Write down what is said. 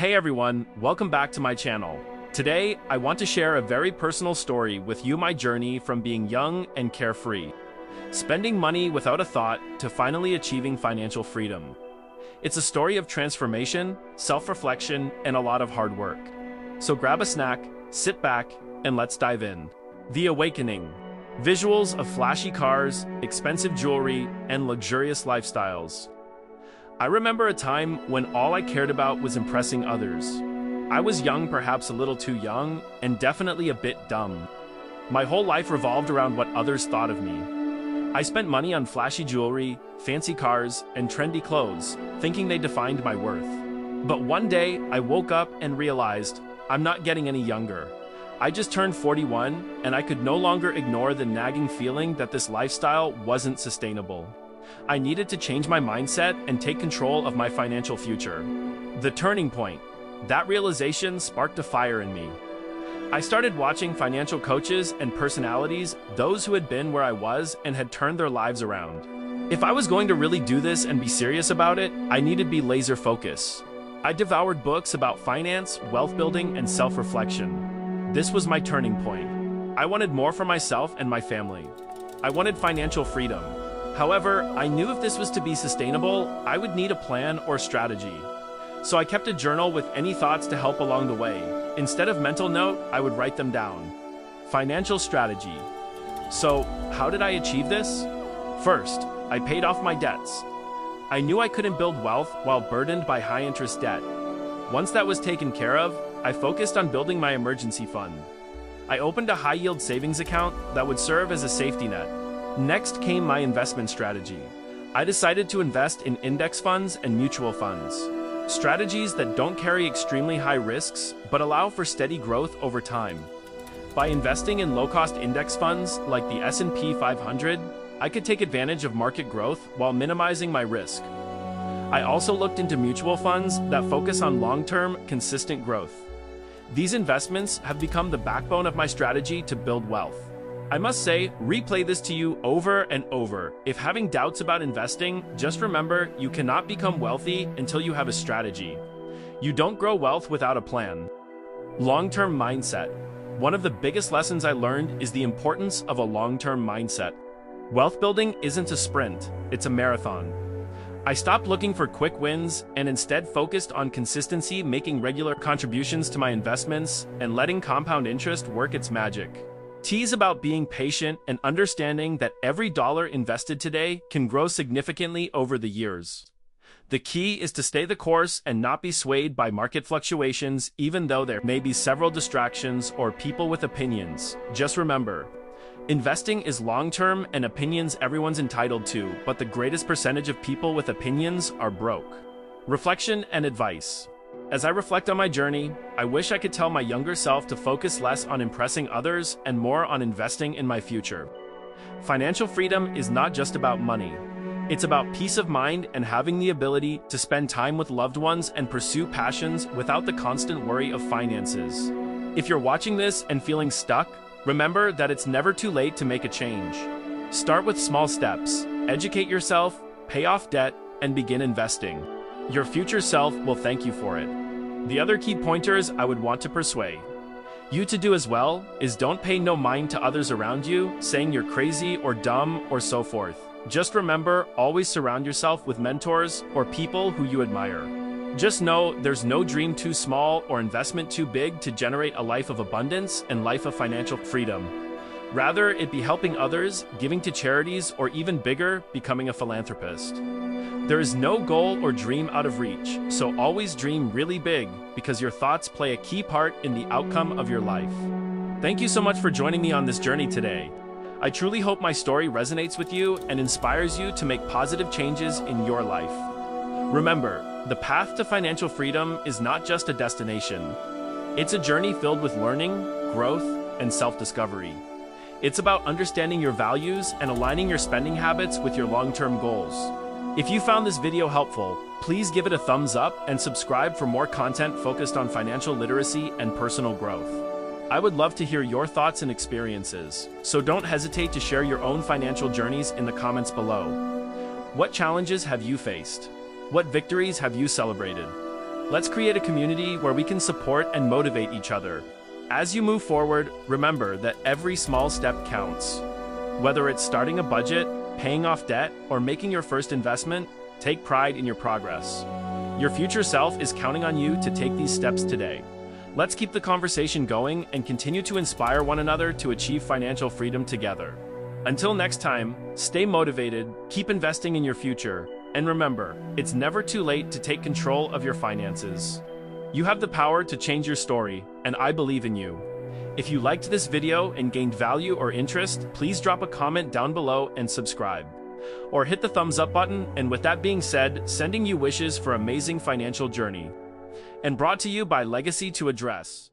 Hey everyone, welcome back to my channel. Today, I want to share a very personal story with you, my journey from being young and carefree, spending money without a thought, to finally achieving financial freedom. It's a story of transformation, self-reflection, and a lot of hard work. So grab a snack, sit back, and let's dive in. The Awakening. Visuals of flashy cars, expensive jewelry, and luxurious lifestyles. I remember a time when all I cared about was impressing others. I was young, perhaps a little too young, and definitely a bit dumb. My whole life revolved around what others thought of me. I spent money on flashy jewelry, fancy cars, and trendy clothes, thinking they defined my worth. But one day, I woke up and realized, I'm not getting any younger. I just turned 41, and I could no longer ignore the nagging feeling that this lifestyle wasn't sustainable. I needed to change my mindset and take control of my financial future. The turning point. That realization sparked a fire in me. I started watching financial coaches and personalities, those who had been where I was and had turned their lives around. If I was going to really do this and be serious about it, I needed to be laser focused. I devoured books about finance, wealth building, and self-reflection. This was my turning point. I wanted more for myself and my family. I wanted financial freedom. However, I knew if this was to be sustainable, I would need a plan or strategy. So I kept a journal with any thoughts to help along the way. Instead of mental note, I would write them down. Financial strategy. So, how did I achieve this? First, I paid off my debts. I knew I couldn't build wealth while burdened by high-interest debt. Once that was taken care of, I focused on building my emergency fund. I opened a high-yield savings account that would serve as a safety net. Next came my investment strategy. I decided to invest in index funds and mutual funds, strategies that don't carry extremely high risks but allow for steady growth over time. By investing in low-cost index funds like the S&P 500, I could take advantage of market growth while minimizing my risk. I also looked into mutual funds that focus on long-term, consistent growth. These investments have become the backbone of my strategy to build wealth. I must say, replay this to you over and over. If having doubts about investing, just remember you cannot become wealthy until you have a strategy. You don't grow wealth without a plan. Long-term mindset. One of the biggest lessons I learned is the importance of a long-term mindset. Wealth building isn't a sprint, it's a marathon. I stopped looking for quick wins and instead focused on consistency, making regular contributions to my investments and letting compound interest work its magic. T's about being patient and understanding that every dollar invested today can grow significantly over the years. The key is to stay the course and not be swayed by market fluctuations, even though there may be several distractions or people with opinions. Just remember, investing is long-term and opinions everyone's entitled to, but the greatest percentage of people with opinions are broke. Reflection and advice. As I reflect on my journey, I wish I could tell my younger self to focus less on impressing others and more on investing in my future. Financial freedom is not just about money. It's about peace of mind and having the ability to spend time with loved ones and pursue passions without the constant worry of finances. If you're watching this and feeling stuck, remember that it's never too late to make a change. Start with small steps, educate yourself, pay off debt, and begin investing. Your future self will thank you for it. The other key pointers I would want to persuade you to do as well is don't pay no mind to others around you, saying you're crazy or dumb or so forth. Just remember, always surround yourself with mentors or people who you admire. Just know there's no dream too small or investment too big to generate a life of abundance and life of financial freedom. Rather, it be helping others, giving to charities, or even bigger, becoming a philanthropist. There is no goal or dream out of reach, so always dream really big because your thoughts play a key part in the outcome of your life. Thank you so much for joining me on this journey today. I truly hope my story resonates with you and inspires you to make positive changes in your life. Remember, the path to financial freedom is not just a destination. It's a journey filled with learning, growth, and self-discovery. It's about understanding your values and aligning your spending habits with your long-term goals. If you found this video helpful, please give it a thumbs up and subscribe for more content focused on financial literacy and personal growth. I would love to hear your thoughts and experiences, so don't hesitate to share your own financial journeys in the comments below. What challenges have you faced? What victories have you celebrated? Let's create a community where we can support and motivate each other. As you move forward, remember that every small step counts. Whether it's starting a budget, paying off debt, or making your first investment, take pride in your progress. Your future self is counting on you to take these steps today. Let's keep the conversation going and continue to inspire one another to achieve financial freedom together. Until next time, stay motivated, keep investing in your future, and remember, it's never too late to take control of your finances. You have the power to change your story, and I believe in you. If you liked this video and gained value or interest, please drop a comment down below and subscribe. Or hit the thumbs up button, and with that being said, sending you wishes for amazing financial journey. And brought to you by Legacy to Address.